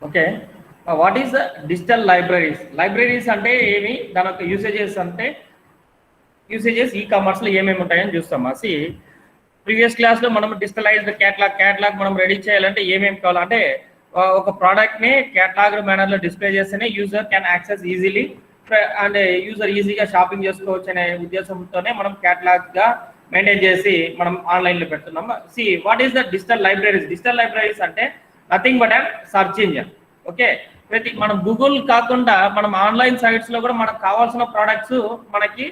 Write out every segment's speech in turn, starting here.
Okay. What is the digital libraries? Libraries అంటే ఏమి, దాని యొక్క యూసేజెస్ ఈ కామర్స్లో ఏమేమి ఉంటాయని చూస్తామా. ప్రీవియస్ క్లాస్లో మనం డిజిటలైజ్డ్ క్యాటలాగ్ మనం రెడీ చేయాలంటే ఏమేమి కావాలంటే ఒక ప్రోడక్ట్ని క్యాటలాగ్ మేనర్లో డిస్ప్లే చేస్తేనే user can access easily and user ఈజీగా షాపింగ్ చేసుకోవచ్చు అనే ఉద్దేశంతోనే మనం క్యాటలాగ్గా మెయింటైన్ చేసి మనం ఆన్లైన్లో పెడుతున్నాము. What is the digital libraries? Digital libraries అంటే nothing but and search engine. Okay, మనం గూగుల్ కాకుండా మనం ఆన్లైన్ సైట్స్లో కూడా మనకు కావాల్సిన ప్రోడక్ట్స్ మనకి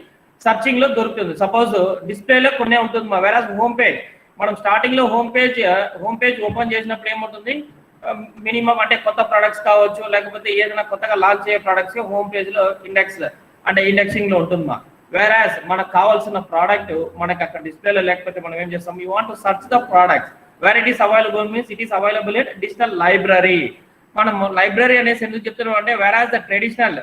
సర్చింగ్ లో దొరుకుతుంది. సపోజ్ డిస్ప్లేలో కొన్నే ఉంటుంది, వేరాజ్ హోమ్ పేజ్ మనం స్టార్టింగ్ లో హోమ్ పేజ్ ఓపెన్ చేసినప్పుడు ఏముంటుంది, మినిమం అంటే కొత్త ప్రొడక్ట్స్ కావచ్చు, లేకపోతే ఏదైనా కొత్తగా లాంచ్ అయ్యే ప్రొడక్ట్స్ హోమ్ పేజ్ లో ఇండెక్సింగ్ లో ఉంటుంది. వేరాజ్ మనకు కావాల్సిన ప్రోడక్ట్ మనకి అక్కడ డిస్ప్లేలో లేకపోతే మనం ఏం చేస్తాం, you want to search the product where it is available means it is available in digital library. మనం లైబ్రరీ అనేసి ఎందుకు చెప్తున్నాం అంటే వేరాజ్ ద ట్రెడిషనల్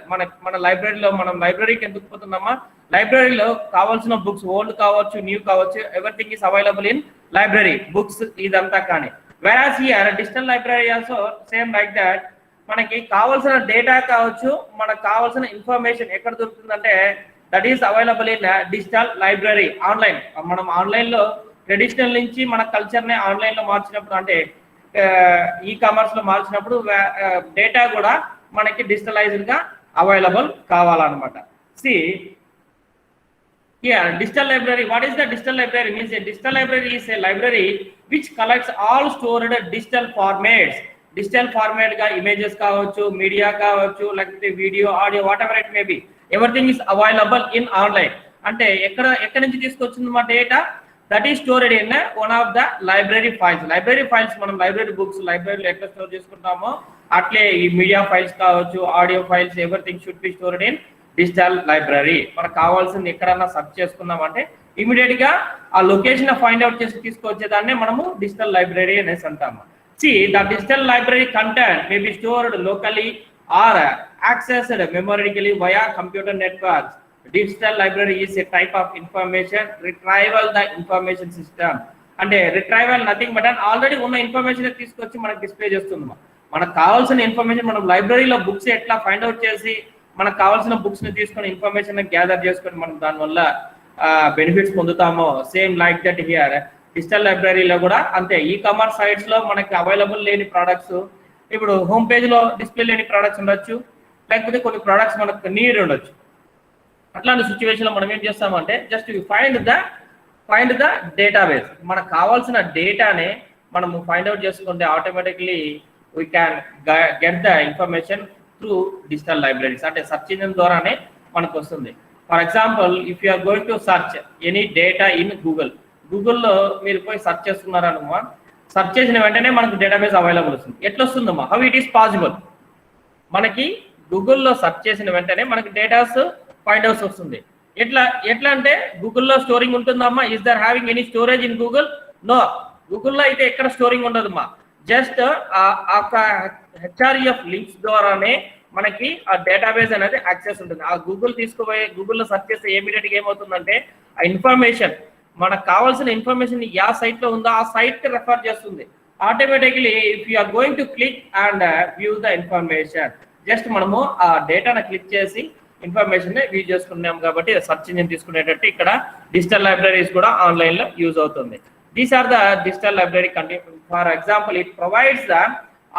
మన లైబ్రరీలో మనం లైబ్రరీకి ఎందుకు పోతున్నామా, లైబ్రరీలో కావాల్సిన బుక్స్ ఓల్డ్ కావచ్చు న్యూ కావచ్చు everything is available in library books ఇదంతా. కానీ whereas here digital library also same like that. మనకి కావాల్సిన డేటా కావచ్చు, మనకు కావాల్సిన ఇన్ఫర్మేషన్ ఎక్కడ దొరుకుతుందంటే that is available in digital library. Online మనం ఆన్లైన్లో ట్రెడిషనల్ నుంచి మన కల్చర్ని ఆన్లైన్లో మార్చినప్పుడు అంటే ఈ కామర్స్ లో మార్చినప్పుడు డేటా కూడా మనకి డిజిటలైజ్డ్ గా అవైలబుల్ కావాలన్నమాట. Digital library. What is the digital library means digital library is a library which collects all stored digital formats. Digital format గా ఇమేజెస్ కావచ్చు, మీడియా కావచ్చు, లేకపోతే video, audio, whatever it may be, everything is available in online. అంటే ఎక్కడి నుంచి తీసుకొచ్చింది మా data, that is stored in one of the library files. Library files మనం లైబ్రరీ బుక్స్ లైబ్రరీలో ఎట్లా స్టోర్ చేసుకుంటామో అట్లే ఈ మీడియా ఫైల్స్ కావచ్చు, audio files, everything should B stored in digital library. మనకు కావాల్సింది ఎక్కడన్నా సెర్చ్ చేసుకున్నామంటే ఇమీడియట్ గా ఆ లొకేషన్ ఫైండ్ అవుట్ చేసి తీసుకొచ్చేదాన్ని మనము డిజిటల్ లైబ్రరీ అనేసి అంటాము. The digital library content may be stored locally or accessed మెమొరికలీ via computer networks. Digital library is a type of information retrieval the information system. అంటే retrieval nothing but already ఉన్న information తీసుకొచ్చి మనకు display చేస్తుంది. మనకు కావాల్సిన ఇన్ఫర్మేషన్ మనం లైబ్రరీలో బుక్స్ ఎట్లా ఫైండ్ అవుట్ చేసి మనకు కావాల్సిన బుక్స్ ని తీసుకొని ఇన్ఫర్మేషన్ గ్యాదర్ చేసుకొని మనం దానివల్ల బెనిఫిట్స్ పొందుతామో same like that here digital లైబ్రరీలో కూడా అంతే. ఈ కామర్స్ సైట్స్ లో మనకి అవైలబుల్ లేని ప్రోడక్ట్స్ ఇప్పుడు హోమ్ పేజ్ లో డిస్ప్లే లేని ప్రోడక్ట్స్ ఉండొచ్చు, లేకపోతే కొన్ని ప్రోడక్ట్స్ మనకు నీడ్ ఉండొచ్చు. అట్లాంటి సిచ్యువేషన్ లో మనం ఏం చేస్తామంటే జస్ట్ ఫైండ్ ద డేటాబేస్. మనకు కావాల్సిన డేటానే మనము ఫైండ్ అవుట్ చేసుకుంటే automatically we can get the information through digital libraries. అంటే సర్చ్ ఇంజిన్ ద్వారానే మనకు వస్తుంది. For example if you are going to search any data in గూగుల్లో మీరు పోయి సర్చ్ చేస్తున్నారనమా, సర్చ్ చేసిన వెంటనే మనకు డేటాబేస్ అవైలబుల్ వస్తుంది. ఎట్లా వస్తుందమ్మా, హౌ ఇట్ ఈస్ పాసిబుల్? మనకి గూగుల్లో సర్చ్ చేసిన వెంటనే మనకి డేటాస్ ఫైండ్ అవుట్స్ వస్తుంది. ఎట్లా అంటే గూగుల్లో స్టోరింగ్ ఉంటుందమ్మా, is there having any storage in Google? No, గూగుల్లో అయితే ఎక్కడ స్టోరింగ్ ఉండదమ్మా. జస్ట్ హెచ్ఆర్ఈఎఫ్ లింక్స్ ద్వారానే మనకి ఆ డేటాబేస్ అనేది యాక్సెస్ ఉంటుంది. ఆ గూగుల్లో సెర్చ్ చేస్తే ఇమీడియట్ గా ఏమవుతుందంటే ఆ ఇన్ఫర్మేషన్ మనకు కావాల్సిన ఇన్ఫర్మేషన్ యా సైట్ లో ఉందో ఆ సైట్ కి రెఫర్ చేస్తుంది automatically. If you are going to click and view the information, just మనము ఆ డేటాను క్లిక్ చేసి ఇన్ఫర్మేషన్ వ్యూ చేసుకున్నాం కాబట్టి సెర్చ్ ఇంజిన్ తీసుకునేటట్టు ఇక్కడ డిజిటల్ లైబ్రరీస్ కూడా ఆన్లైన్ లో యూజ్ అవుతుంది. These are the digital library content. For example it provides the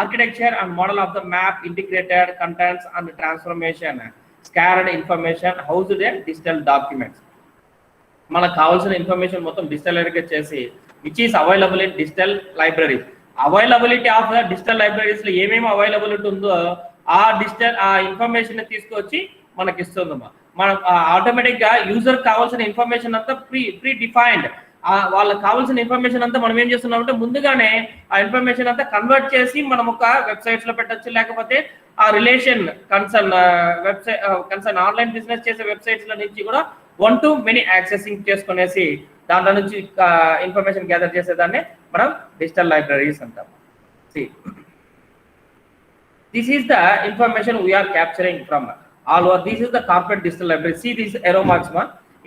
architecture and model of the map, integrated contents and transformation, scarred information, housed digital documents. మనకు కావాల్సిన information మొత్తం digital చేసి which is available in digital libraries. Availability of the digital libraries లో ఏమేమి availability ఉందో ఆ information తీసుకొచ్చి మనకి ఇస్తుందమ్మా. మనం ఆటోమేటిక్ గా యూజర్ కావాల్సిన ఇన్ఫర్మేషన్ అంతా ప్రీ డిఫైన్డ్. వాళ్ళకి కావాల్సిన ఇన్ఫర్మేషన్ అంతా మనం ఏం చేస్తున్నామంటే ముందుగానే ఆ ఇన్ఫర్మేషన్ అంతా కన్వర్ట్ చేసి మనం ఒక వెబ్సైట్స్ లో పెట్టచ్చు, లేకపోతే ఆ రిలేషన్ కన్సర్న్ ఆన్లైన్ బిజినెస్ చేసే వెబ్సైట్స్ లో నుంచి కూడా 1 to many యాక్సెసింగ్ చేసుకునేసి దాంట్లో నుంచి ఇన్ఫర్మేషన్ గ్యాదర్ చేసేదాన్ని మనం డిజిటల్ లైబ్రరీస్ అంటాం. This is the information we are capturing from all over. This is the corporate digital library. See this arrow marks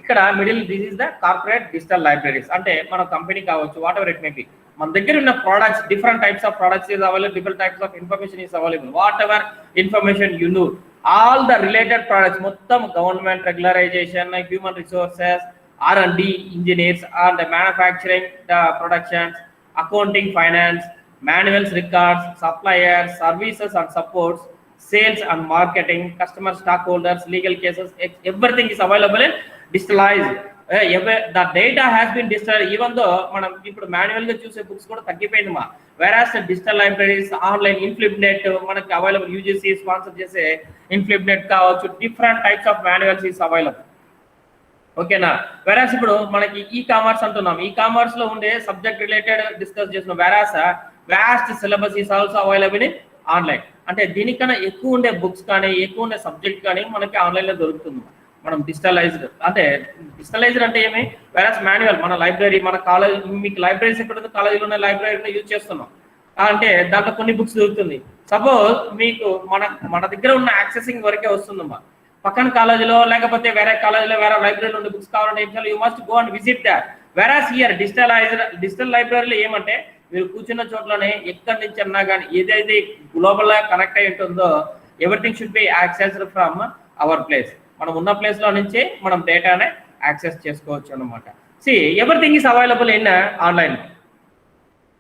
ఇక్కడ middle, this is the corporate digital libraries. అంటే మన company కావచ్చు, what ever it may B, మన దగ్గర ఉన్న products, different types of products is available, different types of information is available. Whatever information you know, all the related products, మొత్తం government regularization, human resources, R&D engineers, and the manufacturing, the productions, accounting, finance, manuals, records, suppliers, services and supports, sales and marketing, customer, stockholders, legal cases, everything is available in digitalized. The data has been digital, even though మనం ఇప్పుడు manual గా చూసే books కూడా తగ్గిపోయింది మా. whereas digital libraries, online ఇన్ఫ్లిబ్నెట్ మనకి available, UGC sponsor చేసే ఇన్ఫ్లిబ్నెట్ కావచ్చు, different types of manuals is available. ఓకేనా. వెరాస్ ఇప్పుడు మనకి ఈ కామర్స్ అంటున్నాం, ఈ కామర్స్ లో ఉండే సబ్జెక్ట్ రిలేటెడ్ డిస్కస్ చేస్తున్నాం. Whereas vast syllabus is also available in online. అంటే దీనికన్నా ఎక్కువ ఉండే బుక్స్ కానీ ఎక్కువ ఉండే సబ్జెక్ట్ కానీ మనకి ఆన్లైన్ లో దొరుకుతుంది. మనం డిజిటలైజ్డ్ అంటే డిజిటలైజ్డ్ అంటే ఏమి, వెరాస్ మాన్యువల్ మన లైబ్రరీ, మన కాలేజ్, మీకు లైబ్రరీస్ ఎక్కడ కాలేజీలో ఉన్న లైబ్రరీని యూజ్ చేస్తున్నాం అంటే దాంట్లో కొన్ని బుక్స్ దొరుకుతుంది. సపోజ్ మీకు మన దగ్గర ఉన్న యాక్సెసింగ్ వరకే వస్తుందమ్మా. పక్కన కాలేజీలో లేకపోతే వేరే కాలేజీలో వేరే లైబ్రరీలో ఉండే బుక్స్ కావాలంటే you must go and visit that. వెరాస్ here digital లైబ్రరీలో ఏమంటే మీరు కూర్చున్న చోట్లోనే ఎక్కడి నుంచి అన్నా కానీ ఏదైతే గ్లోబల్ గా కనెక్ట్ అయి ఉంటుందో everything should B accessed from our place. మనం ఉన్న ప్లేస్ లో నుంచే మనం డేటానే యాక్సెస్ చేసుకోవచ్చు అన్నమాట. Everything is available in online.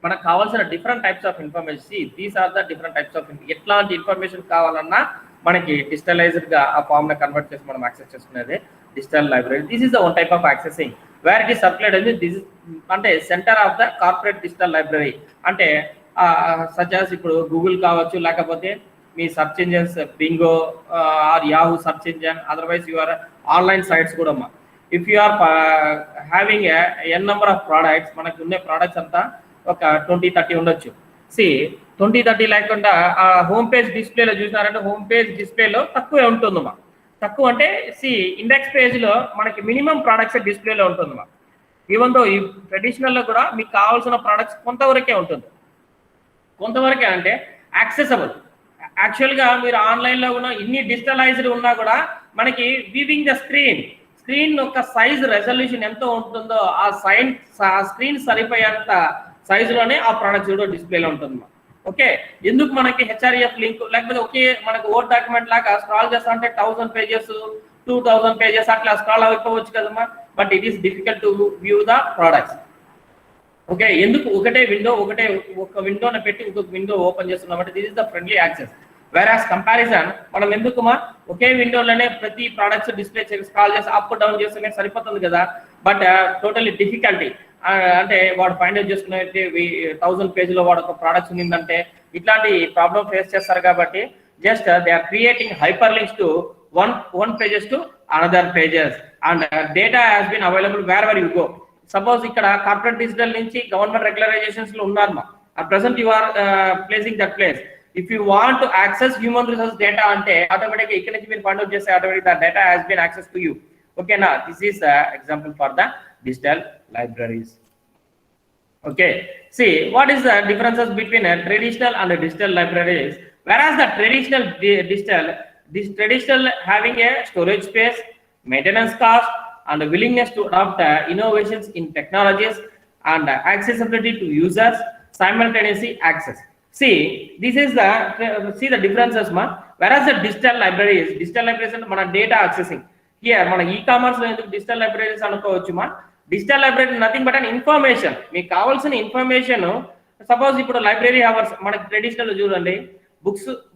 మనకు కావాల్సిన different types of information, these are the different types of ఎట్లాంటి ఇన్ఫర్మేషన్ కావాలన్నా మనకి డిజిటలైజ్డ్ గా ఆ ఫామ్ ని కన్వర్ట్ చేసి మనం యాక్సెస్ చేసుకునేది digital library. This is the one type of accessing where it is circulated. This అంటే centre of the corporate digital library. అంటే సజెస్ ఇప్పుడు గూగుల్ కావచ్చు, లేకపోతే మీ search engines bingo or Yahoo search engine, otherwise your online sites కూడా. If you are having an number of products, మనకి ఉండే ప్రోడక్ట్స్ అంతా ఒక 20-30 ఉండొచ్చు. 20-30 లేకుండా ఆ హోమ్ పేజ్ డిస్ప్లేలో చూసినారంటే హోమ్ పేజ్ డిస్ప్లేలో తక్కువే ఉంటుందమ్మా. తక్కువ అంటే ఇండెక్స్ పేజ్ లో మనకి మినిమం ప్రోడక్ట్స్ డిస్ప్లేలో ఉంటుందమ్మా. ఈవెన్ దో ఈ ట్రెడిషనల్ లో కూడా మీకు కావాల్సిన ప్రోడక్ట్స్ కొంతవరకే ఉంటుంది. కొంతవరకే అంటే యాక్సెసబుల్. యాక్చువల్ గా మీరు ఆన్లైన్ లో ఉన్న ఇన్ని డిజిటలైజ్డ్ ఉన్నా కూడా మనకి వీవింగ్ ద స్క్రీన్ యొక్క సైజ్ రెజల్యూషన్ ఎంత ఉంటుందో ఆ స్క్రీన్ సరిపోయేంత సైజులోనే ఆ ప్రోడక్ట్స్ కూడా డిస్ప్లేలో ఉంటుంది. ఓకే. ఎందుకు మనకి హెచ్ఆర్ఎఫ్ లింక్ లేకపోతే ఒకే మనకి వర్డ్ డాక్యుమెంట్ లాగా స్క్రాల్ చేస్తా అంటే 1000 పేజెస్ 2000 పేజెస్ అట్లా స్క్రాల్ అయిపోవచ్చు కదమ్మా. But it is difficult to view the products. Okay. ఎందుకు ఒక విండోని పెట్టి ఇంకొక విండో ఓపెన్ చేస్తున్నామంటే this is the friendly access. వేరాస్ comparison మనం ఎందుకుమా ఒకే విండోలోనే ప్రతి ప్రోడక్ట్స్ డిస్ప్లే స్క్రాల్ చేసి అప్ డౌన్ చేస్తేనే సరిపోతుంది కదా. But totally difficulty. అంటే వాడు ఫైండ్ అవుట్ చేసుకునే 1000 పేజీలో వాడు ఒక ప్రోడక్ట్స్ ఉందంటే ఇట్లాంటి ప్రాబ్లమ్ ఫేస్ చేస్తారు. కాబట్టి just they are creating hyper links to one pages to another pages and data has been available wherever you go. Suppose ఇక్కడ కార్పొరేట్ డిజిటల్ నుంచి గవర్నమెంట్ రెగ్యులరైజేషన్స్ లో ఉన్నారమ్మా. At present you are placing that place. If you want to access human resource data అంటే automatic ఇక్కడ నుంచి మీరు find out చేస్తే automatic the data has been access to you. ఓకేనా. This is example for the digital libraries. Okay, see what is the differences between a traditional and a digital libraries. Whereas the traditional having a storage space, maintenance cost and a willingness to adopt innovations in technologies and accessibility to users, simultaneously access. This is the differences ma. Whereas the digital libraries and mana data accessing. Here మన e-commerce లో ఎందుకు digital libraries అనుకోవచ్చు మా. Digital library nothing but and information. మీకు కావాల్సిన information suppose ఇప్పుడు library hours మనకి traditional చూడండి,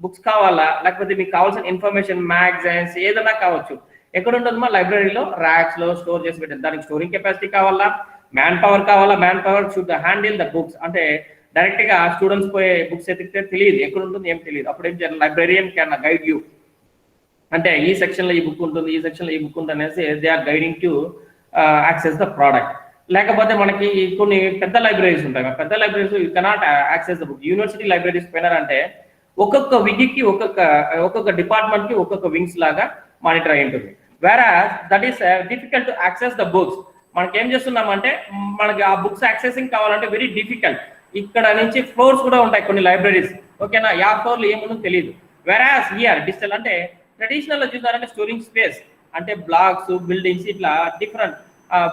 బుక్స్ కావాలా లేకపోతే మీకు కావాల్సిన ఇన్ఫర్మేషన్ మ్యాగజైన్స్ ఏదైనా కావచ్చు ఎక్కడ ఉంటుంది మా లైబ్రరీలో ర్యాక్స్ లో స్టోర్ చేసి పెట్టారు. దానికి స్టోరింగ్ కెపాసిటీ కావాలా, man power should handle the books. అంటే డైరెక్ట్ గా స్టూడెంట్స్ పోయే బుక్స్ ఎతికితే తెలియదు ఎక్కడ ఉంటుంది ఏం తెలియదు. అప్పుడు ఏం చేయాలి, లైబ్రరీయన్ క్యాన్ గైడ్ యూ. అంటే ఈ సెక్షన్ లో ఈ బుక్ ఉంటుంది, ఈ సెక్షన్ లో ఈ బుక్ ఉంటుంది అనేసి they are guiding to access the product. లేకపోతే మనకి కొన్ని పెద్ద లైబ్రరీస్ ఉంటాయి. పెద్ద libraries you cannot access the book. University libraries పోయినారంటే ఒక్కొక్క వింగ్కి ఒక్కొక్క డిపార్ట్మెంట్ కి ఒక్కొక్క వింగ్స్ లాగా మానిటర్ అయి ఉంటుంది. Whereas that is difficult to access the books. మనకి ఏం చేస్తున్నామంటే మనకి ఆ బుక్స్ యాక్సెసింగ్ కావాలంటే వెరీ డిఫికల్ట్. ఇక్కడ నుంచి ఫ్లోర్స్ కూడా ఉంటాయి కొన్ని లైబ్రరీస్. ఓకేనా, యా ఫ్లోర్లో ఏముందో తెలియదు. వేరాస్ హియర్ డిజిటల్ అంటే ట్రెడిషనల్ లో చూసారంటే స్టోరింగ్ స్పేస్ అంటే బ్లాక్స్ బిల్డింగ్స్ ఇట్లా డిఫరెంట్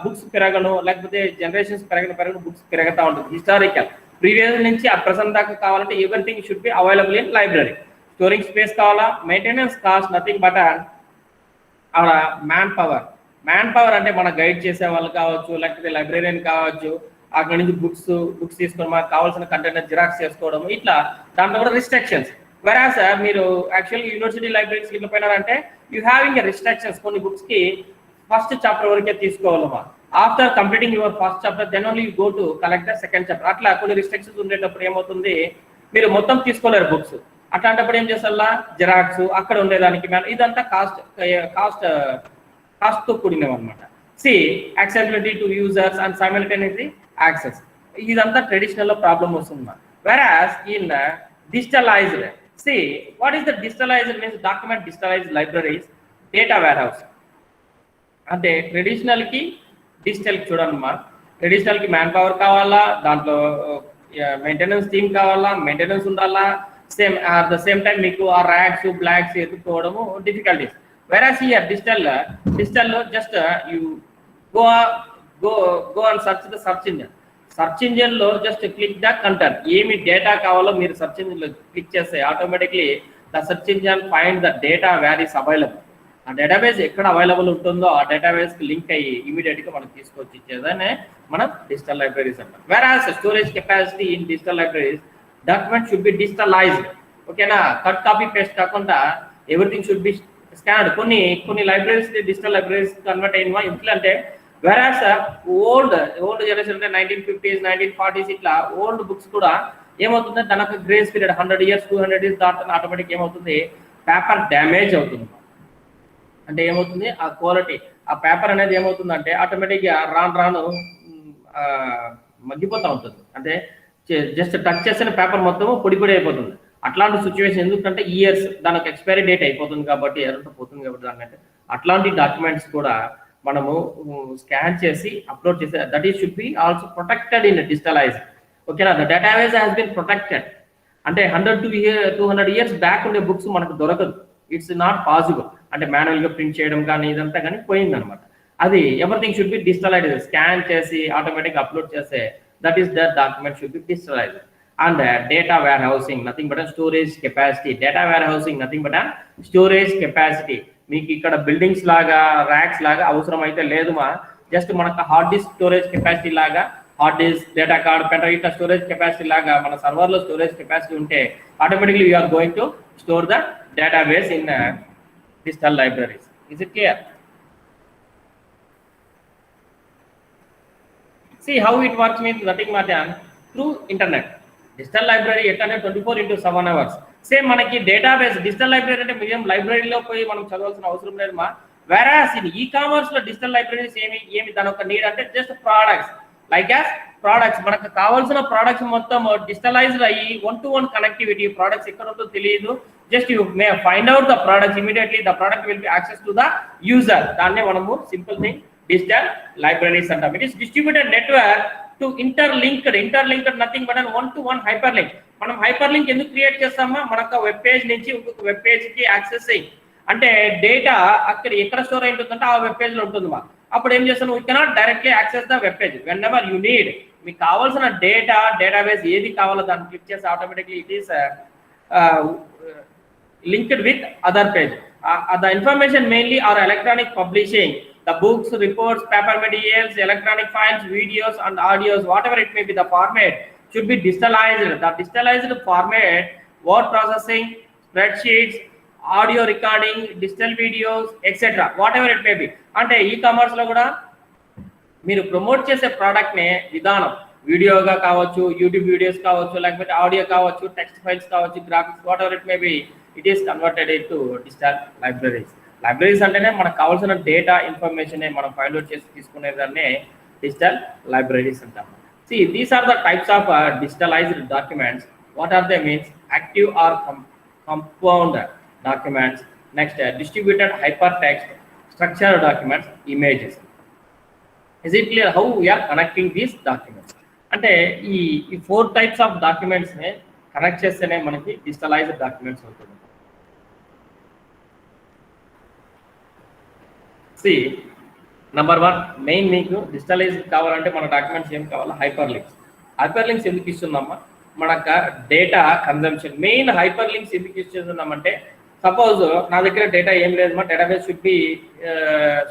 బుక్స్ పెరగను, లేకపోతే జనరేషన్స్ పెరగను బుక్స్ పెరుగుతూ ఉంటుంది. హిస్టారికల్ ప్రీవియస్ నుంచి ఆ ప్రెసెంట్ దాకా కావాలంటే everything should be available in library. Storing space కావాలా, maintenance cost nothing but manpower అంటే మన గైడ్ చేసే వాళ్ళు కావచ్చు, లేకపోతే లైబ్రరీయన్ కావచ్చు, అక్కడ నుంచి బుక్స్ తీసుకొని మనకు కావాల్సిన కంటెంట్ జిరాక్స్ చేసుకోవడం, ఇట్లా దాంట్లో కూడా రిస్ట్రిక్షన్స్. వెరాస్ మీరు యాక్చువల్గా యూనివర్సిటీ లైబ్రరీస్ ఇట్లా పోయినారంటే యూ హ్యావింగ్ రిస్ట్రిక్షన్స్. కొన్ని బుక్స్ కి ఫస్ట్ చాప్టర్ వరకే తీసుకోవాలమ్మా. After completing your first chapter then only you go to collect the second chapter. అట్లా కొన్ని రిస్ట్రిక్షన్స్ ఉండేటప్పుడు ఏమవుతుంది, మీరు మొత్తం తీసుకోలేరు బుక్స్. అట్లాంటప్పుడు ఏం చేస్తారా, జిరాక్స్ అక్కడ ఉండేదానికి ఇదంతా కాస్ట్తో కూడినవి అనమాట. See accessibility to users and simultaneously access, ఇదంతా ట్రెడిషనల్ లో ప్రాబ్లమ్ వస్తుంది. Whereas in digitalised, see what is the digitalised means document digitalised libraries, data warehouse. అంటే ట్రెడిషనల్ కి డిజిటల్ కి చూడమ్మా, ట్రెడిషనల్ కి మ్యాన్ పవర్ కావాలా, దాంట్లో మెయింటెనెన్స్ టీమ్ కావాలా, మెయింటెనెన్స్ ఉండాలా, same at the same time మీకు ఆ ర్యాక్స్ బ్లాక్స్ ఎత్తుకోవడము డిఫికల్టీస్. వెరాస్ హియర్ డిజిటల్ లో just you go and search engine లో జస్ట్ క్లిక్ ద కంటెంట్, ఏమి డేటా కావాలో మీరు సర్చ్ ఇంజిన్ లో క్లిక్ చేస్తే automatically the search engine find the data where is available. ఆ డేటాబేస్ ఎక్కడ అవైలబుల్ ఉంటుందో ఆ డేటాబేస్ కి లింక్ అయ్యి ఇమీడియట్ గా మనం తీసుకొచ్చి ఇచ్చేదాన్ని మనం డిజిటల్ లైబ్రరీస్ అంటాం. Whereas storage capacity in digital libraries, document should be digitalised. ఓకేనా, కట్ కాపీ పేస్ట్ కాకుండా ఎవ్రీథింగ్ షుడ్ బి స్కాన్డ్. కొన్ని లైబ్రరీస్ డిజిటల్ లైబ్రరీస్ కన్వర్ట్ అయినవా ఎట్లా అంటే, వెరాస్ ఓల్డ్ జనరేషన్ అంటే 1950s 1940s ఇట్లా ఓల్డ్ బుక్స్ కూడా ఏమవుతుంది, దానికి గ్రేస్ పీరియడ్ 100 years 200 years దాటుతున్న ఆటోమేటిక్ ఏమవుతుంది, పేపర్ డ్యామేజ్ అవుతుంది. అంటే ఏమవుతుంది, ఆ క్వాలిటీ ఆ పేపర్ అనేది ఏమవుతుందంటే ఆటోమేటిక్గా రాను మగ్గిపోతూ ఉంటుంది. అంటే జస్ట్ టచ్ చేసిన పేపర్ మొత్తం పొడి అయిపోతుంది. అట్లాంటి సిచ్యువేషన్ ఎందుకంటే ఇయర్స్ దానికి ఎక్స్పైరీ డేట్ అయిపోతుంది కాబట్టి ఎర్రతో పోతుంది కాబట్టి దానికంటే అట్లాంటి డాక్యుమెంట్స్ కూడా మనము స్కాన్ చేసి అప్లోడ్ చేసి that is should be also protected in digitalise. ఓకేనా, the database has been protected. అంటే 100 to 200 years బ్యాక్ ఉండే బుక్స్ మనకు దొరకదు, ఇట్స్ నాట్ పాసిబుల్. అంటే మాన్యువల్ గా ప్రింట్ చేయడం కానీ ఇదంతా కానీ పోయిందనమాట. అది everything should be digitalised, scan చేసి ఆటోమేటిక్ అప్లోడ్ చేస్తే that is the document should be digitalised. And data warehousing nothing but storage capacity. Data warehousing nothing but storage capacity. మీకు ఇక్కడ బిల్డింగ్స్ లాగా ర్యాక్స్ లాగా అవసరం అయితే లేదు మా, జస్ట్ మనకు హార్డ్ డిస్క్ స్టోరేజ్ కెపాసిటీ లాగా, hard disk data card pen ఇట్లా స్టోరేజ్ కెపాసిటీ లాగా మన సర్వర్ లో స్టోరేజ్ కెపాసిటీ ఉంటే automatically you are going to store the database in digital libraries. Is it clear? See how it works means nothing but through internet. Digital library ఎట్లా 24/7 hours. Same మనకి database digital library అంటే medium లైబ్రరీలో పోయి మనం చదవాల్సిన అవసరం లేదు మా. వెరాస్ ఇన్ ఈకామర్స్ లో డిజిటల్ లైబ్రరీస్ ఏమి దాని ఒక నీడ్ అంటే just products like as products, మనకు కావాల్సిన ప్రోడక్ట్స్ మొత్తం డిజిటలైజ్డ్ అయ్యి 1-to-1 కనెక్టివిటీ. ప్రోడక్ట్స్ ఎక్కడ ఉందో తెలియదు, just you may find out the products immediately, the product will be access to the user. దాన్నే మనము సింపుల్ థింగ్ డిజిటల్ లైబ్రరీస్ అంటాం. It is distributed network to interlinked nothing but 1-to-1 hyper link. మనం hyperlink ఎందుకు create చేస్తామా, మనకు web page నుంచి ఇంకొక web page కి యాక్సెస్ అయ్యి, అంటే డేటా అక్కడ ఎక్కడ స్టోర్ అయి ఉంటుందంటే ఆ వెబ్ పేజ్ లో ఉంటుంది మా. అప్పుడు ఏం చేస్తాను, you cannot directly access the web page when ever you need. మీకు కావాల్సిన డేటాబేస్ ఏది కావాలో దాన్ని క్లిక్ చేసి automatically it is linked with other page. The information mainly are electronic publishing, the books, reports, paper materials, electronic files, videos and audios, whatever it may be, the format should be digitalized. The digitalized format, word processing, spreadsheets, audio recording, digital videos, etc. whatever it may be. అంటే e commerce లో కూడా మీరు promote చేసే product నే విధానం వీడియోగా కావచ్చు, YouTube videos కావచ్చు, లేకపోతే ఆడియో కావచ్చు, టెక్స్ట్ ఫైల్స్ కావచ్చు, graphics, what ever it may B, it is converted to digital libraries. Libraries అంటేనే మనకు కావాల్సిన డేటా ఇన్ఫర్మేషన్ మనం ఫైండ్ అవుట్ చేసి తీసుకునేదాన్నే డిజిటల్ లైబ్రరీస్ అంటాం. See, these are the types of digitalized documents. What are they means? Active or compound documents. Next, distributed hypertext, structured documents, images. Is it clear how we are connecting these documents? అంటే ఈ 4 types of documents ని connect చేస్తేనే మనకి digitalised documents అవుతుంది. See, number 1 main మీకు digitalise కావాలంటే మన documents ఏం కావాలి? Hyper links. హైపర్ లింక్స్ ఎందుకు ఇస్తున్నామా? మనకు data consumption. Main hyper links ఎందుకు ఇస్తున్నామంటే, సపోజ్ నా దగ్గర డేటా ఏం లేదు, మా database should be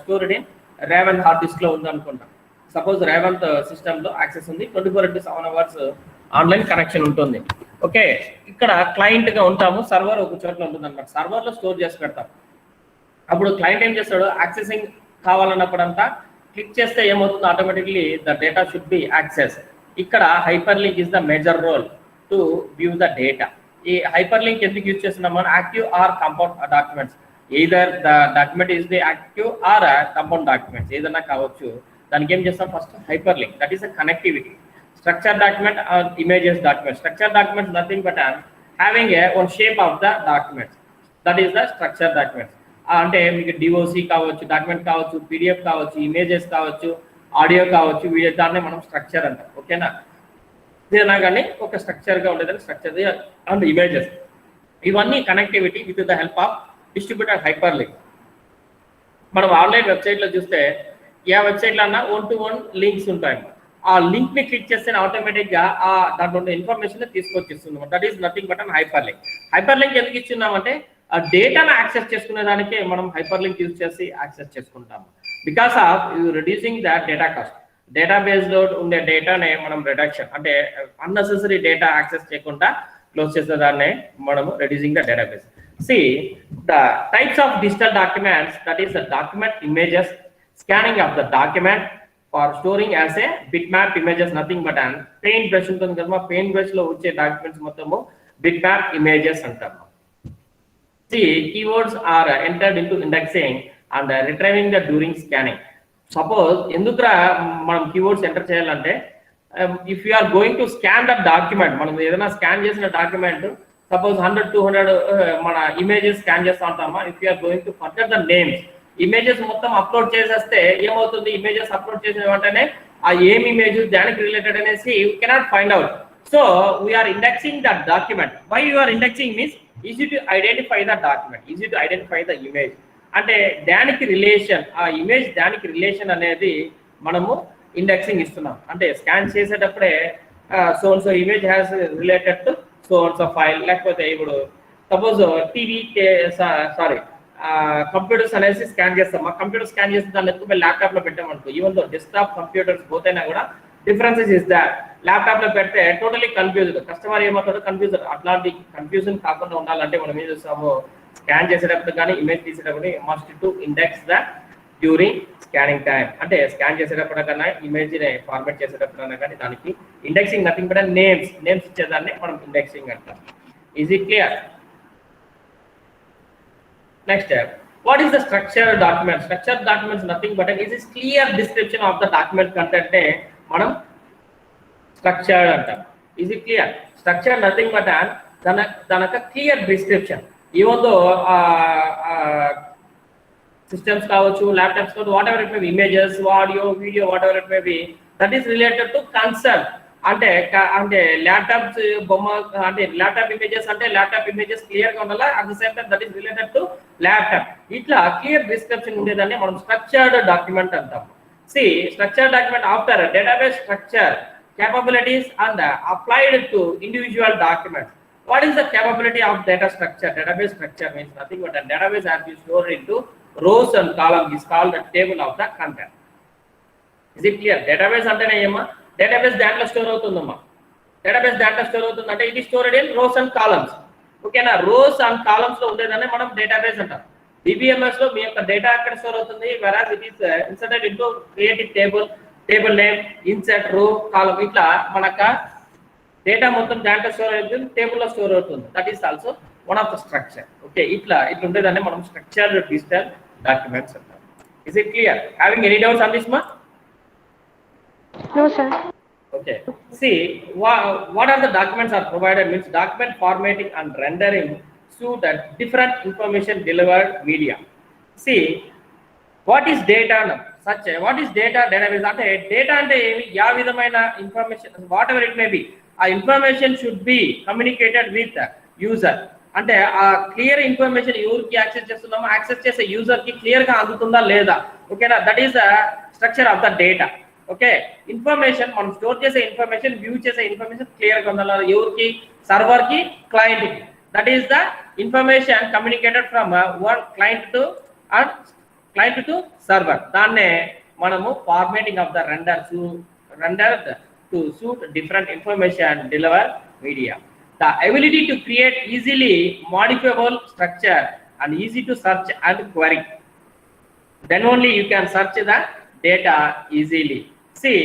stored in Revanth hard disk లో ఉంది అనుకుంటాం. సపోజ్ రేవంత్ సిస్టమ్ లో యాక్సెస్ ఉంది, 24/7 అవర్స్ ఆన్లైన్ కనెక్షన్ ఉంటుంది. ఓకే, ఇక్కడ క్లయింట్ గా ఉంటాము, సర్వర్ ఒక చోట్ల ఉంటుంది అనమాట. సర్వర్ లో స్టోర్ చేసి పెడతాం. అప్పుడు క్లయింట్ ఏం చేస్తాడు? యాక్సెసింగ్ కావాలన్నప్పుడంతా క్లిక్ చేస్తే ఏమవుతుంది? Automatically the data should be access. ఇక్కడ hyperlink is the major role to view the data. ఈ హైపర్ లింక్ ఎందుకు యూజ్ చేస్తున్నాం మనం? Active or compound documents. Either the document is the active or compound documents, ఏదైనా కావచ్చు. దానికి ఏం చేస్తాం? First hyperlink, that is a connectivity. Structure document or images document. Structure documents nothing but having a one shape of the documents, that is the structure documents. అంటే మీకు doc కావచ్చు, document కావచ్చు, PDF కావచ్చు, images కావచ్చు, audio కావచ్చు, video, దాన్ని మనం structure అంటాం. ఓకేనా? ఇదేనా కానీ ఒక స్ట్రక్చర్గా ఉండేదని స్ట్రక్చర్ అండ్ ఇమేజెస్. ఇవన్నీ connectivity with the help of distributor hyper link. మనం ఆన్లైన్ వెబ్సైట్లో చూస్తే ఏ వెబ్సైట్లో అన్నా 1-to-1 లింక్స్ ఉంటాయి. ఆ లింక్ ని క్లిక్ చేస్తే ఆటోమేటిక్గా ఆ దాంట్లో ఉన్న ఇన్ఫర్మేషన్ తీసుకొచ్చేస్తుంది. That is nothing but an hyperlink. Hyperlink ఎందుకు ఇచ్చున్నామంటే ఆ డేటాను యాక్సెస్ చేసుకునే దానికే మనం హైపర్ లింక్ యూజ్ చేసి యాక్సెస్ చేసుకుంటాము. Because of reducing the data cost. Database లో ఉండే డేటానే మనం రిడక్షన్, అంటే అన్నెసెసరీ డేటా యాక్సెస్ చేయకుండా క్లోజ్ చేసే దాన్నే మనము reducing the database. See the types of digital documents, that is the document images, scanning of the document for storing as a bit map images, nothing but and paint brush ఉంటుంది కదా, paint brush లో వచ్చే documents మొత్తము bit map images అంటాము. See, keywords are entered into indexing and retrieving the during scanning. Suppose ఎందుకురా మనం keywords enter చేయాలంటే, if you are going to scan the document, మనం ఏదైనా స్కాన్ చేసిన డాక్యుమెంట్ సపోజ్ 100-200 మన ఇమేజెస్ స్కాన్ చేస్తా ఉంటామా. If you are going to forget the names, images మొత్తం అప్లోడ్ చేసేస్తే ఏమవుతుంది? ఇమేజెస్ అప్లోడ్ చేసిన వెంటనే ఆ ఏం ఇమేజ్ దానికి రిలేటెడ్ అనేసి you cannot find out. So we are indexing the document. Why you are indexing means easy to identify the document, easy to identify the image. అంటే దానికి రిలేషన్, ఆ ఇమేజ్ దానికి రిలేషన్ అనేది మనము ఇండెక్సింగ్ ఇస్తున్నాం. అంటే స్కాన్ చేసేటప్పుడే so and so image has related to so and so file. లేకపోతే ఇప్పుడు సపోజ్ టీవీ కంప్యూటర్స్ అనేసి స్కాన్ చేస్తాం. మా కంప్యూటర్ స్కాన్ చేస్తే దాన్ని ఎక్కువ ల్యాప్టాప్ లో పెట్టామనుకో, ఈవెన్ దో డెస్క్టాప్ కంప్యూటర్స్ పోతైనా కూడా డిఫరెన్సెస్ ఇస్ దాట్. ల్యాప్టాప్ లో పెడితే టోటలీ కన్ఫ్యూజ్డ్, కస్టమర్ ఏమవుతాడో కన్ఫ్యూజన్. అట్లాంటి కన్ఫ్యూజన్ కాకుండా ఉండాలంటే మనం ఏం చేస్తాము? స్కాన్ చేసేటప్పుడు కానీ ఇమేజ్ తీసేటప్పుడు must to index the during scanning time. అంటే స్కాన్ చేసేటప్పుడు కన్నా ఇమేజ్ ఫార్మాట్ చేసేటప్పుడు కానీ దానికి ఇండెక్సింగ్ నథింగ్ బట్ నేమ్స్ ఇచ్చేదాన్ని మనం ఇండెక్సింగ్ అంటాం. Is it clear? Next, what is the structured document? Structured documents nothing but it is clear description of the document content ne manam structured antam. Is it clear? Structured nothing but danaka clear description. Even though systems kavachu, laptops kavachu, whatever it may be, images, audio, video, whatever it may be, that is related to concern. అంటే laptops బొమ్మ, అంటే laptop images అంటే laptop images clear గా ఉండాలి. At the same time that is related to laptop. ఇట్లా clear description ఉండేదాన్ని మనం structured document అంటాం. See structured document after database structure capabilities and applied to individual documents. What is the capability of data structure? Database structure means nothing but a database has been stored into rows and columns is called a table of the content. Is it clear? Database అంటే ఏమా? Database దాంట్లో store అవుతుందమ్మా. Database దాంట్లో store అవుతుందంటే ఇది stored in rows and columns. ఓకేనా? Rows and columns లో ఉండేదాన్ని మనం డేటాబేస్ అంటాం. డిబిఎంఎస్ లో మీ యొక్క డేటా ఎక్కడ స్టోర్ అవుతుంది? వెరాజ్ it is inserted into creative table name, insert, రో, కాలమ్. ఇట్లా మనక డేటా మొత్తం దాంట్లో స్టోర్ అవుతుంది, టేబుల్ లో స్టోర్ అవుతుంది. That is also one of the structure. Okay, ఇట్లా ఉండేదాన్ని మనం స్ట్రక్చర్డ్ డిజిటల్ డాక్యుమెంట్స్ అంటాం. Is it clear? Having any doubts on this మా? No, sir. Okay. See, what are the documents are provided means document formatting and rendering so that different information delivered media. See, what is data now? What is data? Database ante data ante ya vidamaina information, whatever it may be, a information should be communicated with the user. అంటే ఆ clear information ఎవరికి access చేస్తున్నామో access చేసే user కి clear గా అందుతుందా లేదా, ఓకేనా, that is the structure of the data. Okay, information మనం స్టోర్ చేసే ఇన్ఫర్మేషన్, వ్యూ చేసే ఇన్ఫర్మేషన్ క్లియర్ గా ఉండాలి ఎవరికి, సర్వర్ కి, క్లయింట్ కి. That is the information communicated from one client to server. దాన్నే మనము formatting of the render to suit different information deliver media. The ability to create easily modifiable structure and easy to search and query. Then only you can search the data easily. See,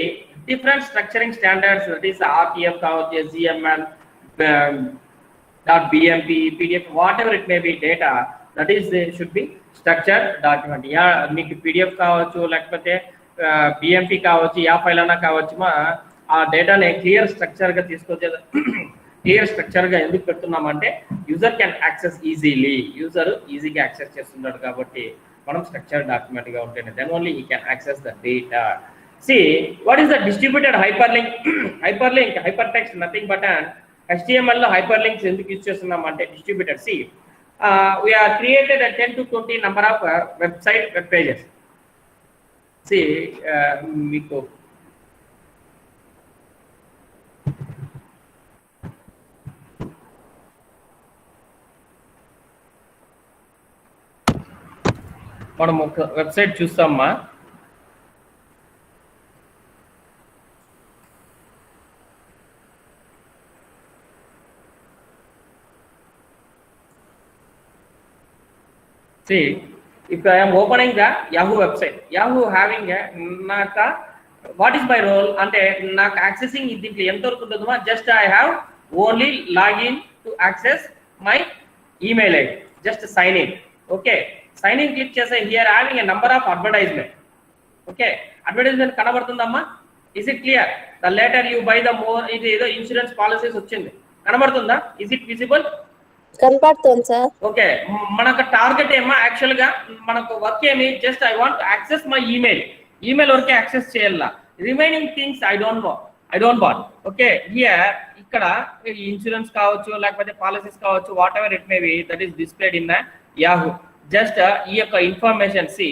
different structuring standards, that is RTF, HTML, .bmp, PDF, whatever it may be data, that is should be structured document. Yeah, మీకు PDF కావచ్చు, లేకపోతే BMP కావచ్చు, yeah file అన్నా కావచ్చు, ఆ డేటాని clear structure గా తీసుకొచ్చే క్లియర్ స్ట్రక్చర్ గా ఎందుకు పెడుతున్నామంటే user can access easily, user ఈజీగా యాక్సెస్ చేస్తున్నాడు కాబట్టి మనం స్ట్రక్చర్ డాక్యుమెంట్ గా ఉంటేనే then only he can access the data. See what is the distributed hyperlink? Hypertext nothing but and HTML లో హైపర్ లింక్స్ ఎందుకు యూజ్ చేస్తున్నాం అంటే distributed. See we are created a 10 to 20 number of web pages. See, మీకు మనం ఒక website చూస్తామా, see if I am opening the Yahoo website, Yahoo having a naka what is my role అంటే నాకు accessing దీంట్లో ఎంత వరకు ఉంటుందో, just I have only login to access my email ID, just sign in. Okay, sign in click చేసే here having a number of advertisement. Okay, advertisement కనబడుతుందమ్మా, is it clear? The later you buy the more, ఇది ఏదో insurance policies వచ్చింది, కనబడుతుందా? is it visible? కనబడుతుంది sir. Okay, మనకు target ఏమో actual గా మనకు వర్క్ ఏమి, just I want access my email వరకే యాక్సెస్ చేయాల, remaining things I don't want. Okay, here ఇక్కడ ఇన్సూరెన్స్ కావచ్చు, లేకపోతే పాలసీస్ కావచ్చు, what ever it may B, that is displayed in Yahoo. Just ఈ యొక్క ఇన్ఫర్మేషన్ సి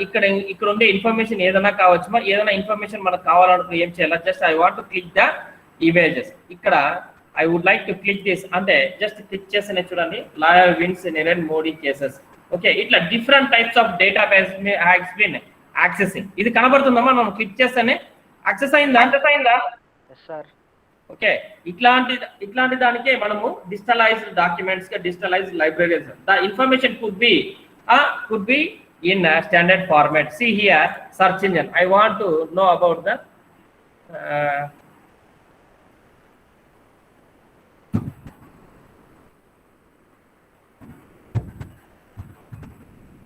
ఇక్కడ ఉండే ఇన్ఫర్మేషన్ ఏదైనా కావచ్చు, మరి ఏదైనా ఇన్ఫర్మేషన్ మనకు కావాలనుకో ఏం చేయాలి, just I want to click the images. ఇక్కడ I would like to click this అంటే జస్ట్ క్లిక్ చేస్తేనే చూడండి lawyer wins Nirav Modi cases. Okay, ఇట్లా different types of database has been accessing. ఇది కనబడుతుందమ్మా, మనం క్లిక్ చేస్తేనే యాక్సెస్ అయిందా? ఓకే, ఇట్లాంటి దానికే మనము డిజిటలైజ్డ్ డాక్యుమెంట్స్ గా digitalised libraries. The information could be in standard format. See here search engine, I want to know about the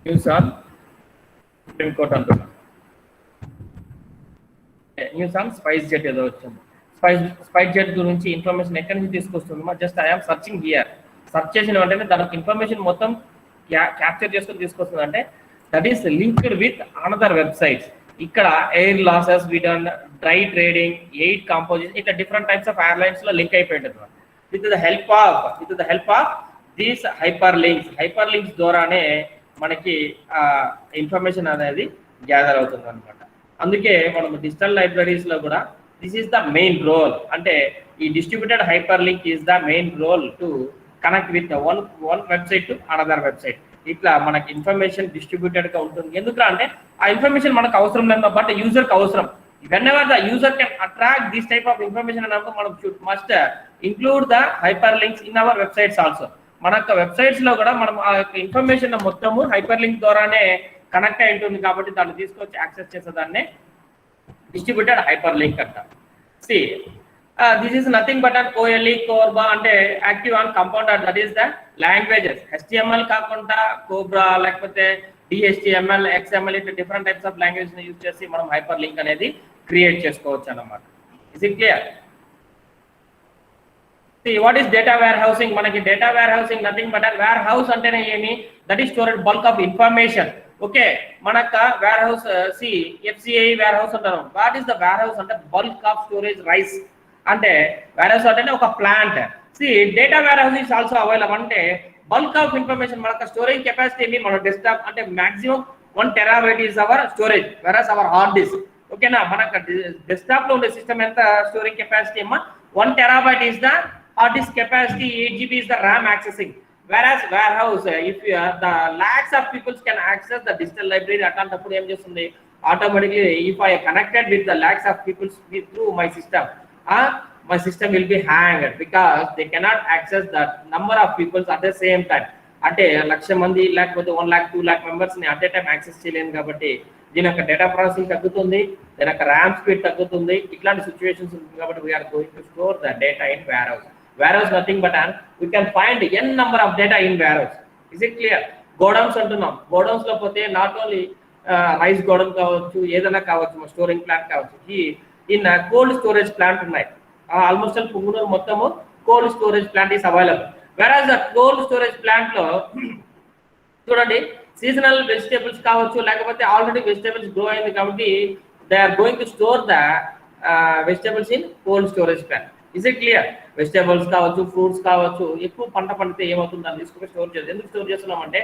news on Supreme Court అంటున్నా, న్యూస్ ఆన్ స్పైస్ జెట్ ఏదో వచ్చింది. SpiceJet గురించి information ఎక్కడి నుంచి తీసుకొస్తుందమ్మా, just I'm searching here. Search చేసిన వెంటనే దానికి ఇన్ఫర్మేషన్ మొత్తం క్యాప్చర్ చేసుకొని తీసుకొస్తుంది. అంటే that is linked with another websites. ఇక్కడ air losses, dry trading, eight composition, ఇట్లా డిఫరెంట్ టైప్స్ ఆఫ్ ఎయిర్లైన్స్ లో లింక్ అయిపోయింటుంది. With the help of these hyperlinks ద్వారానే మనకి ఇన్ఫర్మేషన్ అనేది గ్యాదర్ అవుతుంది అనమాట. అందుకే మనం డిజిటల్ లైబ్రరీస్ లో కూడా this is the main role. అంటే ఈ distributed hyper link is the main role to connect with one website to another website. ఇట్లా మనకి ఇన్ఫర్మేషన్ డిస్ట్రిబ్యూటెడ్ గా ఉంటుంది. ఎందుకంటే అంటే ఆ ఇన్ఫర్మేషన్ మనకు అవసరం లేదు, బట్ యూజర్ కి అవసరం. whenever the user can attract this type of information and మనం must include the hyperlinks in our websites also. మన యొక్క వెబ్సైట్స్ లో కూడా మనం ఆ యొక్క ఇన్ఫర్మేషన్ మొత్తము హైపర్ లింక్ ద్వారానే కనెక్ట్ అయి ఉంటుంది కాబట్టి దాన్ని తీసుకొచ్చి యాక్సెస్ చేసేదాన్ని డిస్ట్రిబ్యూటెడ్ హైపర్ లింక్ అంటారు. See this is nothing but and COLE, CORBA అంటే active on compounder, that is the languages. HTML కాకుండా కోబ్రా లేకపోతే DHTML, XML ఇట్లా different types of language use చేసి మనం హైపర్ లింక్ అనేది క్రియేట్ చేసుకోవచ్చు అన్నమాట. Is it clear? What is data warehousing? మనకి data warehousing nothing but warehouse అంటేనే ఏమి, that is storage bulk of information. Okay, మనకు wear house FCI warehouse అంటారు. What is the warehouse అంటే bulk of storage rice. అంటే warehouse అంటేనే ఒక plant. See data warehouse is also available. అంటే bulk of information, మనకు storage capacity మన desktop అంటే maximum 1 TB is our storage, versus our hard disk. ఓకేనా, మనకు డెస్క్టాప్ లో ఉండే సిస్టమ్ ఎంత స్టోరేజ్ కెపాసిటీ అమ్మా 1 TB is the hard disk capacity, 8 GB is the RAM accessing. Whereas warehouse, if you are the lakhs of people can access the digital library, అట్లాంటప్పుడు ఏం చేస్తుంది automatically, if I connected with the lakhs of people through my system, my system will be hanged because they cannot access the number of people at the same time. అంటే 1,00,000 మంది లేకపోతే 1 lakh 2 lakh members ని at a time access చేయలేను కాబట్టి దీని యొక్క data processing తగ్గుతుంది, దీని యొక్క ర్యామ్ స్పీడ్ తగ్గుతుంది. ఇట్లాంటి సిచ్యువేషన్స్ ఉంటుంది కాబట్టి we are going to store the data in warehouse. Warehouse nothing but we can find n number of data in warehouse. Is it clear? Godowns అంటున్నాం, గోడౌన్స్ లో పోతే నాట్ ఓన్లీ రైస్ గోడౌన్ కావచ్చు, ఏదైనా కావచ్చు, storing plant కావచ్చు. ఈ in cold storage plant ఉన్నాయి almost Punganur మొత్తము cold storage plant is available. వెరాజ్ ద కోల్డ్ స్టోరేజ్ ప్లాంట్ లో చూడండి సీజనల్ వెజిటేబుల్స్ కావచ్చు, లేకపోతే ఆల్రెడీ వెజిటేబుల్స్ గ్రో అయింది కాబట్టి they are going to store the vegetables in cold storage plant. Is it clear? Vegetables కావచ్చు, ఫ్రూట్స్ కావచ్చు, ఎక్కువ పంట పండితే ఏమవుతుంది దాన్ని తీసుకుని స్టోర్ చేయాలి. ఎందుకు స్టోర్ చేస్తున్నామంటే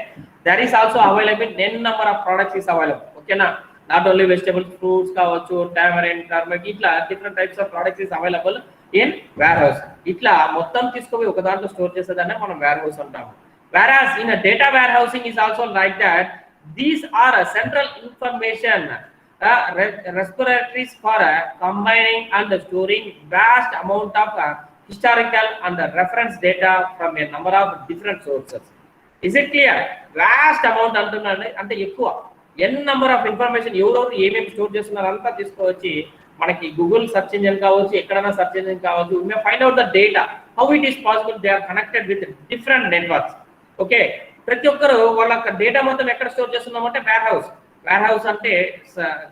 there is also available n number of products is available. ఓకేనా, నాట్ ఓన్లీ వెజిటేబుల్స్, ఫ్రూట్స్ కావచ్చు, టామరిన్, టర్మరిక్, ఇట్లా different types of products is available in warehouse. ఇట్లా మొత్తం తీసుకుపోయి ఒక దాంట్లో స్టోర్ చేసేదాన్ని మనం వేర్ హౌస్ అంటాము. Whereas in data warehousing is also like that. These are central information repositories for combining and storing vast amount of historical and reference data from a number of different sources. Is it clear? Vast amount అంటున్నాను అంటే ఎక్కువ n number of information ఎవరెవరు ఏమేమి store చేస్తున్నారు అంతా తీసుకోవచ్చి మనకి Google search engine కావచ్చు, ఎక్కడైనా సెర్చ్ ఇంజిన్ కావచ్చు, we may find out the data how it is possible they are connected with different networks. Okay, ప్రతి ఒక్కరు వాళ్ళ డేటా మొత్తం ఎక్కడ స్టోర్ చేస్తున్నామంటే వేర్ హౌస్. వేర్ హౌస్ అంటే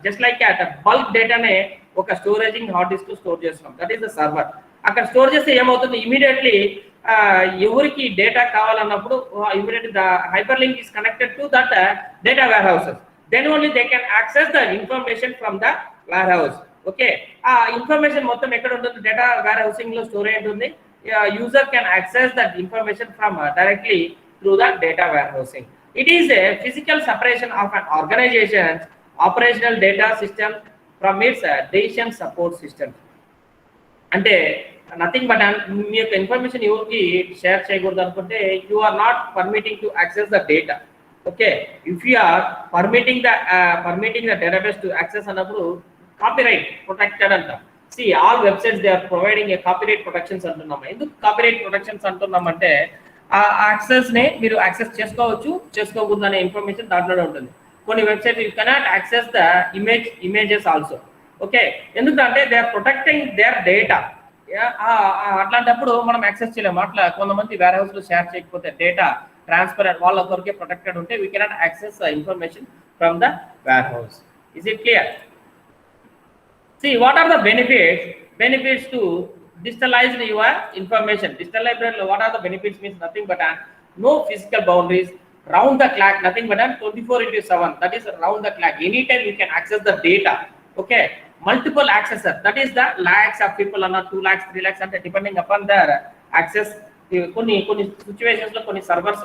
జస్ట్ లైక్ బల్క్ డేటానే ఒక స్టోరేజింగ్ హార్డ్ డిస్క్ స్టోర్ చేస్తున్నాం, దట్ ఈస్ ద సర్వర్. అక్కడ స్టోర్ చేస్తే ఏమవుతుంది, ఇమీడియట్లీ ఎవరికి డేటా కావాలన్నప్పుడు immediate the hyper link is connected to that data warehouses. Then only they can access the information from the warehouse. Okay, ఆ information మొత్తం ఎక్కడ ఉంటుంది, data wear housing లో స్టోర్ అయి ఉంటుంది. User can access that information from directly through the data warehousing. It is a physical separation of an organization's operational data system from its decision support system. అంటే nothing but మీ యొక్క ఇన్ఫర్మేషన్ ఎవరికి share చేయకూడదు అనుకుంటే you are not permitting to access the data. Okay, if you are permitting the database to access అన్నప్పుడు copyright protected అంటాం. See all websites they are providing a copyright protections అంటున్నాం. ఎందుకు కాపీరైట్ ప్రొటెక్షన్స్ అంటున్నామంటే ఆ access ని మీరు access చేసుకోవచ్చు, చేసుకోకూడదు అనే ఇన్ఫర్మేషన్ దాంట్లోనే ఉంటుంది. కొన్ని website you cannot access the images also. Okay, ఎందుకంటే they are protecting their data. అట్లాంటప్పుడు మనం యాక్సెస్ చేయలేము. అట్లా కొంతమంది వేర్ హౌస్ లో షేర్ చేయకపోతే డేటా ట్రాన్స్పరెంట్ వాళ్ళ కొరకే ప్రొటెక్టెడ్ ఉంటే we cannot access the information from the warehouse. Is it clear? See, what are the benefits to digitalize your information? Digital library, what are the benefits? Means nothing but no physical boundaries, round the clock, nothing but 24/7. That is round the clock. Anytime you can access the data. Okay, multiple accessor. That is the lakhs of people are not 2 lakhs, 3 lakhs, and depending upon their access. కొన్ని situations లో కొన్ని servers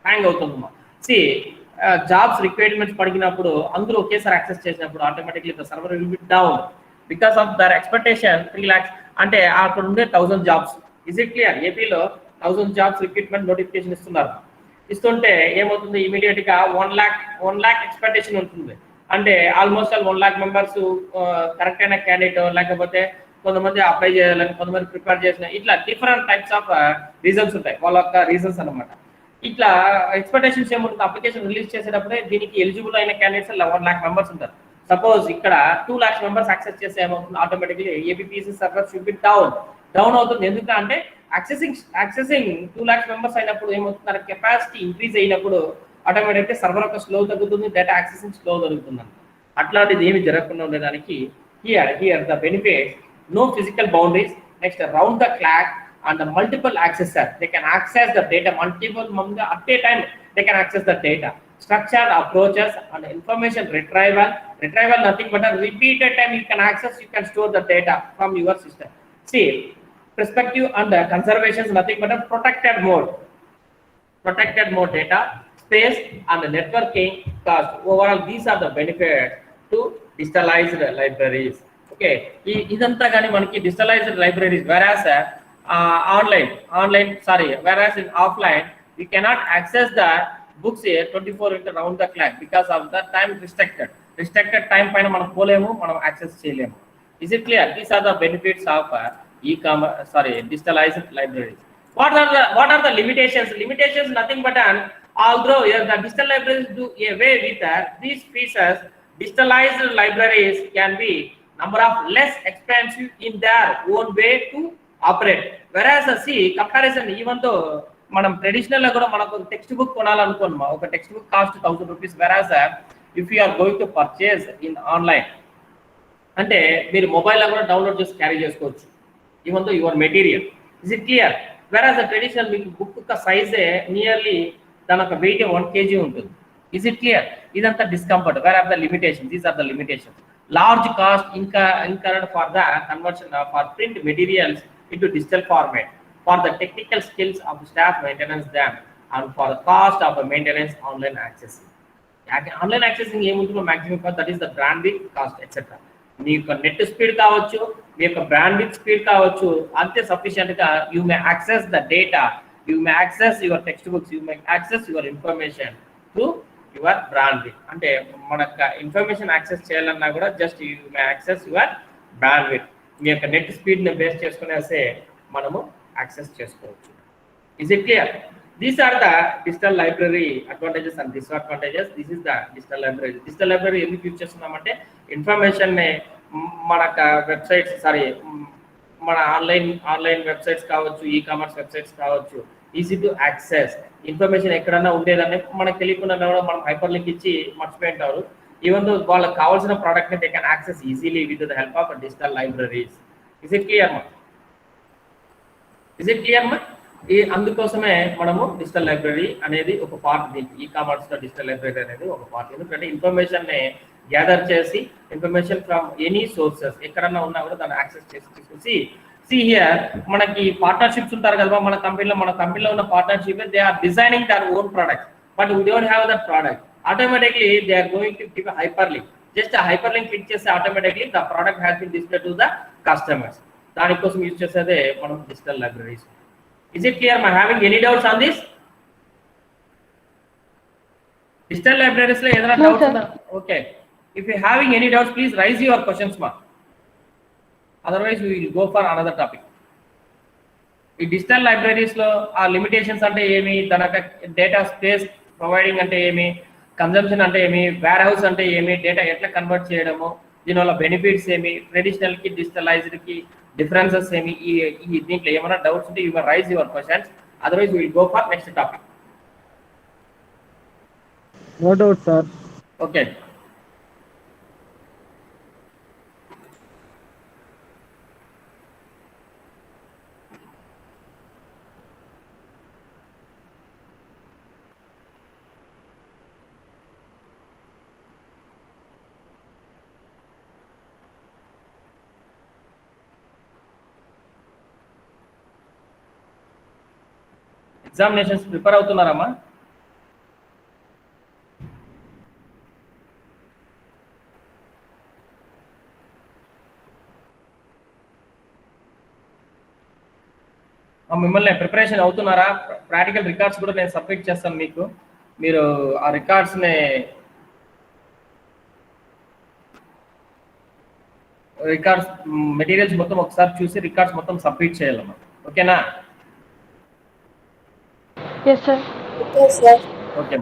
hang అవుతుందమ్మా. See, jobs requirements పడినప్పుడు అందరూ ఒకేసారి access చేసినప్పుడు automatically the server will be down because of their expectation 3 lakhs అంటే అక్కడ ఉండే 1000 జాబ్స్. Is it clear? ఏపీలో 1000 జాబ్స్ రిక్రూట్మెంట్ నోటిఫికేషన్ ఇస్తున్నారు. ఇస్తుంటే ఏమవుతుంది, ఇమీడియట్ గా 1 lakh ఎక్స్పెక్టేషన్ ఉంటుంది. అంటే ఆల్మోస్ట్ 1 lakh మెంబర్స్ కరెక్ట్ అయిన క్యాండిడేట్, లేకపోతే కొంతమంది అప్లై చేయాలని, కొంతమంది ప్రిపేర్ చేసిన, ఇట్లా డిఫరెంట్ టైప్స్ ఆఫ్ రీజన్స్ ఉంటాయి, వాళ్ళ యొక్క రీజన్స్ అనమాట. ఇట్లా ఎక్స్పెక్టేషన్స్ ఏముంటుంది, అప్లికేషన్ రిలీజ్ చేసేటప్పుడే దీనికి ఎలిజిబుల్ అయిన క్యాండిడేట్స్ 1 lakh మెంబర్స్ ఉంటారు. సపోజ్ ఇక్కడ 2 lakhs మెంబర్స్ యాక్సెస్ చేస్తే ఏమవుతుంది, automatically ఏబిపిసి server should be down అవుతుంది. ఎందుకంటే యాక్సెసింగ్ 2 lakhs మెంబర్స్ అయినప్పుడు ఏమవుతుంది, కెపాసిటీ ఇంక్రీజ్ అయినప్పుడు ఆటోమేటిక్గా సర్వర్ యొక్క స్లో తగ్గుతుంది, డేటా యాక్సెసింగ్ స్లో జరుగుతుంది. అట్లాంటిది ఏమి జరగకుండా ఉండడానికి here the benefits, no physical boundaries, next round the clock and the multiple accessor, they can access the data multiple at a time, they can access the data. Structured approaches and information retrieval nothing but a repeated time you can access, you can store the data from your system. See, perspective and conservation is nothing but a protected mode data, space and networking cost. Overall, these are the benefits to digitalized libraries. Okay, idantha gani manaki digitalized libraries, whereas whereas in offline we cannot access the books here 24 into round the clock because of the time restricted time paina manam polemu manam access cheyalemu. Is it clear? These are the benefits of e-commerce, digitalized libraries. What are the limitations? Limitations nothing but although the digital libraries do away with these features, digitalized libraries can be number of less expensive in their own way to operate. Whereas see comparison, even though మనం traditional గా కూడా మనకు textbook కొనాలనుకోమా, ఒక textbook cost 1000 rupees. Whereas if you are going to purchase in online అంటే మీరు mobile లో కూడా డౌన్లోడ్ చేసి క్యారీ చేసుకోవచ్చు, even though your material. Is it clear? Whereas traditional మీకు బుక్ యొక్క సైజే నియర్లీ దాని యొక్క వెయిట్ 1 kg ఉంటుంది. Is it clear? ఇదంతా discomfort. Where are the limitation? These are the limitation. Large cost incurred for the conversion for print materials into digital format, for the technical skills of staff maintenance them, and for the cost of maintenance online accessing. Online accessing ఏముంటుందో maximum cost, that is the bandwidth cost etc. మీ యొక్క net speed కావచ్చు, మీ యొక్క బ్రాండ్విడ్త్ speed కావచ్చు, అంతే sufficient గా you may access the data, you may access your textbooks, you may access your information through your bandwidth. అంటే మనకు information access చేయాలన్నా కూడా just you may access your bandwidth. మీ యొక్క నెట్ స్పీడ్ ని బేస్ చేసుకునేసే మనము యాక్సెస్ చేసుకోవచ్చు. Is it clear? These are the digital library advantages and disadvantages. This is the digital library. Digital library ఎందుకు యూజ్ చేస్తున్నామంటే ఇన్ఫర్మేషన్ ని మన వెబ్సైట్స్ మన ఆన్లైన్ వెబ్సైట్స్ కావచ్చు, ఈ కామర్స్ వెబ్సైట్స్ కావచ్చు, ఈజీ టు యాక్సెస్. ఇన్ఫర్మేషన్ ఎక్కడన్నా ఉండేదాన్ని మనకు తెలియకుండా కూడా మనం హైపర్ లింక్ ఇచ్చి మర్చిపోయింటారు. ఈవెన్ దో వాళ్ళకి కావాల్సిన ప్రోడక్ట్ ని they can access easily with the help of digital libraries. Is it clear మా? ఇస్ ఇట్ క్లియర్ మా? అందుకోసమే మనము డిజిటల్ లైబ్రరీ అనేది ఒక పార్ట్. ఈ కామర్స్ లో డిజిటల్ లైబ్రరీ అనేది ఒక పార్ట్. ఎందుకంటే ఇన్ఫర్మేషన్ ని గ్యాదర్ చేసి ఇన్ఫర్మేషన్ ఫ్రమ్ ఎనీ సోర్సెస్ ఎక్కడన్నా ఉన్నా కూడా దాన్ని యాక్సెస్ చేసి తీసుకొచ్చి హియర్ మనకి పార్ట్నర్షిప్స్ ఉంటారు కదా మన కంపెనీలో ఉన్న partnership, they are designing their own product but we don't have that product. Automatically they are going to give hyper link. Just ఆ హైపర్ లింక్ క్లిక్ చేస్తే automatically the product has been display to the customers. దానికోసం use చేసేదే మనం digital libraries. Is it clear? Am I having any doubts on this? Digital libraries lo edana doubts unna? Okay. If you having any doubts, please raise your questions ma. Otherwise we will go for another topic. ఈ digital libraries లో ఆ limitations అంటే ఏమి, దానికి data space providing అంటే ఏమి, consumption అంటే ఏమి, వేర్ హౌస్ అంటే ఏమి, డేటా ఎట్లా కన్వర్ట్ చేయడము, దీనివల్ల బెనిఫిట్స్ ఏమి, ట్రెడిషనల్ కి డిజిటలైజ్డ్ కి డిఫరెన్సెస్ ఏమి, ఈ దీంట్లో ఏమైనా డౌట్స్ ఉంటే you can raise your questions. Otherwise will go for next topic. No doubt sir. Okay. Examinations prepare అవుతున్నారమ్మా? మిమ్మల్ని ప్రిపరేషన్ అవుతున్నారా? ప్రాక్టికల్ రికార్డ్స్ కూడా నేను సబ్మిట్ చేస్తాను మీకు. మీరు ఆ రికార్డ్స్ని మెటీరియల్స్ మొత్తం ఒకసారి చూసి రికార్డ్స్ మొత్తం సబ్మిట్ చేయాలమ్మా. ఓకేనా? Yes, sir. Okay, sir. Okay.